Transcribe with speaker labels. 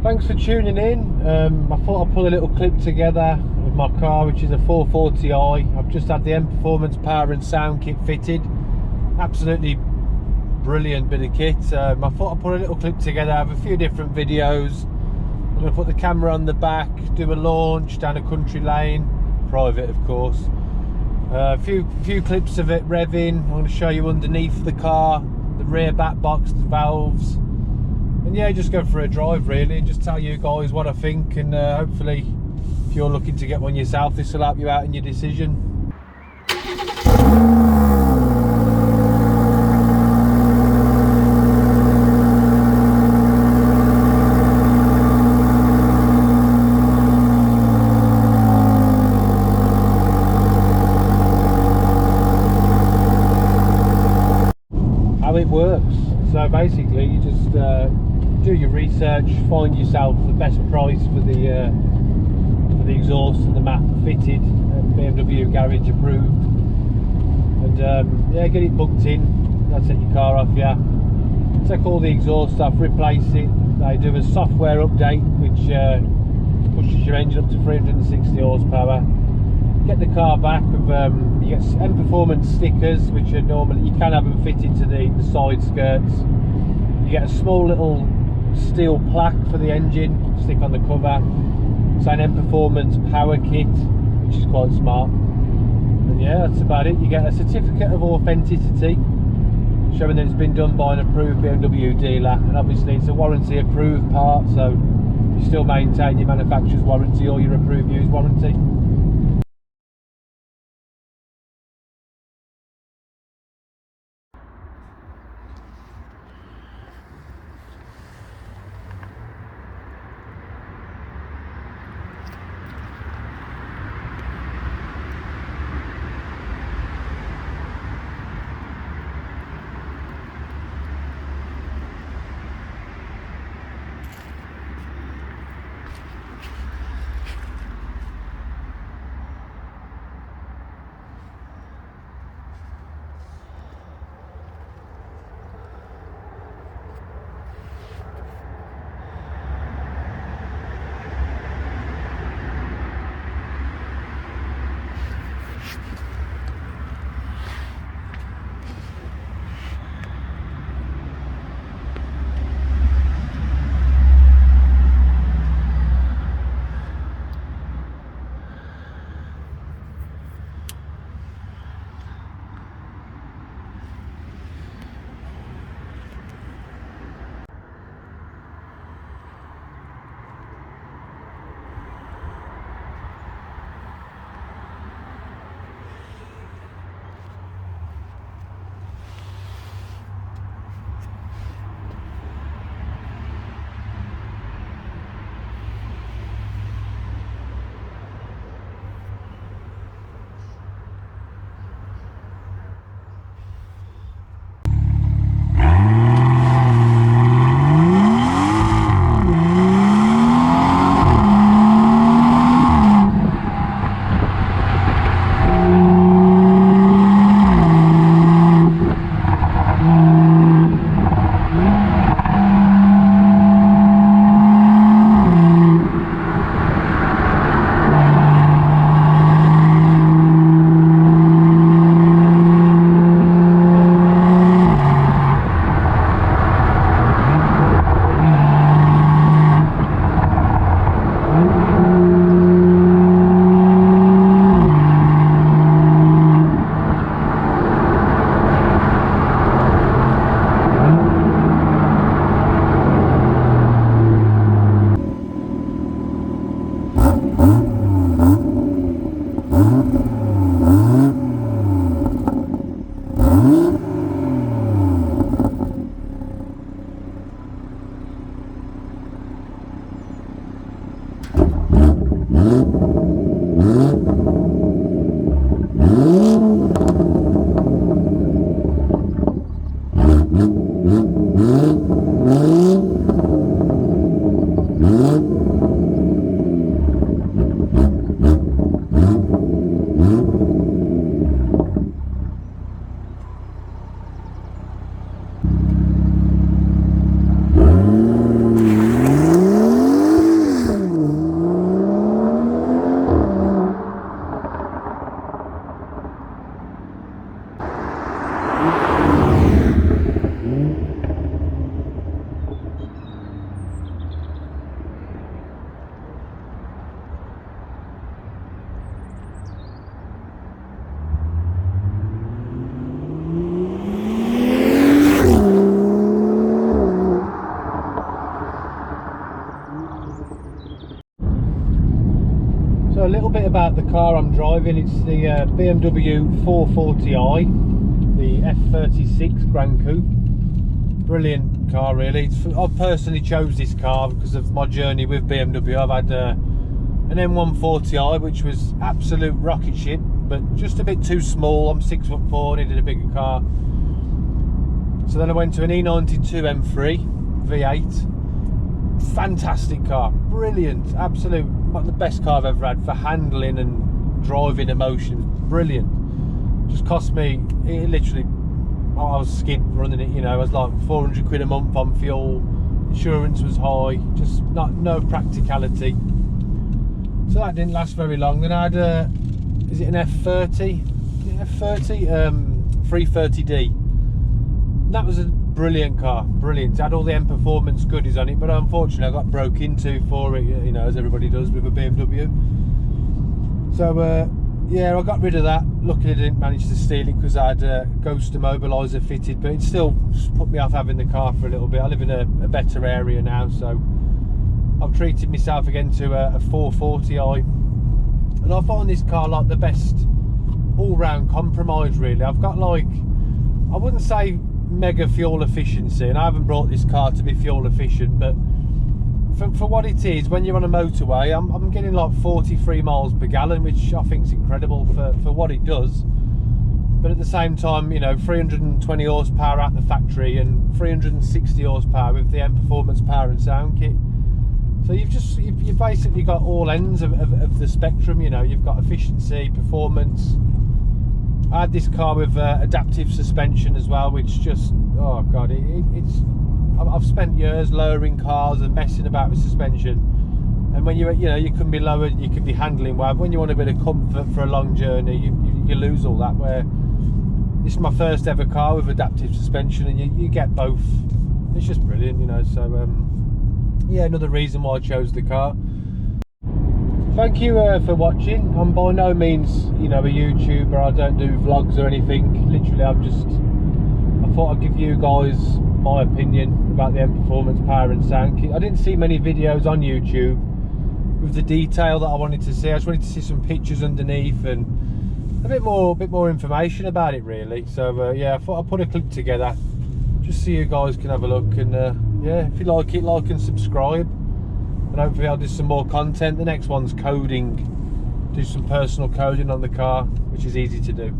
Speaker 1: Thanks for tuning in. I thought I'd pull a little clip together of my car, which is a 440i. I've just had the M Performance power and sound kit fitted. Absolutely brilliant bit of kit. I thought I'd put a little clip together. I have a few different videos. I'm going to put the camera on the back, do a launch down a country lane, private of course. A few clips of it revving. I'm going to show you underneath the car, the rear back box, the valves, and yeah, just go for a drive really, and just tell you guys what I think, and hopefully if you're looking to get one yourself, this will help you out in your decision. It works. So basically you just do your research, find yourself the best price for the exhaust and the map fitted, BMW garage approved, and yeah, get it booked in. That's it, your car off, yeah. Take all the exhaust off, replace it. They do a software update which pushes your engine up to 360 horsepower. Get the car back with you get M Performance stickers, which are normally, you can have them fitted to the side skirts. You get a small little steel plaque for the engine, stick on the cover. It's an M Performance power kit, which is quite smart. And yeah, that's about it. You get a certificate of authenticity showing that it's been done by an approved BMW dealer, and obviously it's a warranty approved part, so you still maintain your manufacturer's warranty or your approved use warranty. little bit about the car I'm driving. It's the BMW 440i, the F36 Grand Coupe. Brilliant car, really. I personally chose this car because of my journey with BMW. I've had an M140i, which was absolute rocket ship, but just a bit too small. I'm 6'4", needed a bigger car. So then I went to an E92 M3 V8. Fantastic car, brilliant, absolute, the best car I've ever had for handling and driving emotions. Brilliant. Just cost me, it literally, I was skint running it, you know. I was like 400 quid a month on fuel, insurance was high, just no practicality. So that didn't last very long. Then I had a, is it an F30? F30 330D. That was a brilliant car, brilliant. It had all the M Performance goodies on it, but unfortunately I got broke into for it, you know, as everybody does with a BMW. So yeah, I got rid of that. Luckily I didn't manage to steal it because I had a ghost immobiliser fitted, but it still put me off having the car for a little bit. I live in a better area now, so I've treated myself again to a 440i, and I find this car like the best all-round compromise, really. I've got, like, I wouldn't say mega fuel efficiency, and I haven't brought this car to be fuel efficient, but for what it is, when you're on a motorway, I'm getting like 43 miles per gallon, which I think is incredible for what it does. But at the same time, you know, 320 horsepower at the factory and 360 horsepower with the M Performance power and sound kit. So you've basically got all ends of the spectrum. You know, you've got efficiency, performance. I had this car with adaptive suspension as well, which just, oh god, it's. I've spent years lowering cars and messing about with suspension, and when you know, you can be lowered, you can be handling well. When you want a bit of comfort for a long journey, you lose all that. Where this is my first ever car with adaptive suspension, and you get both. It's just brilliant, you know. So yeah, another reason why I chose the car. Thank you for watching. I'm by no means, you know, a YouTuber. I don't do vlogs or anything. Literally, I thought I'd give you guys my opinion about the M Performance power and sound kit. I didn't see many videos on YouTube with the detail that I wanted to see. I just wanted to see some pictures underneath and a bit more information about it, really. So yeah, I thought I'd put a clip together just so you guys can have a look, and yeah, if you like it, like and subscribe, and hopefully I'll do some more content. The next one's coding, do some personal coding on the car, which is easy to do.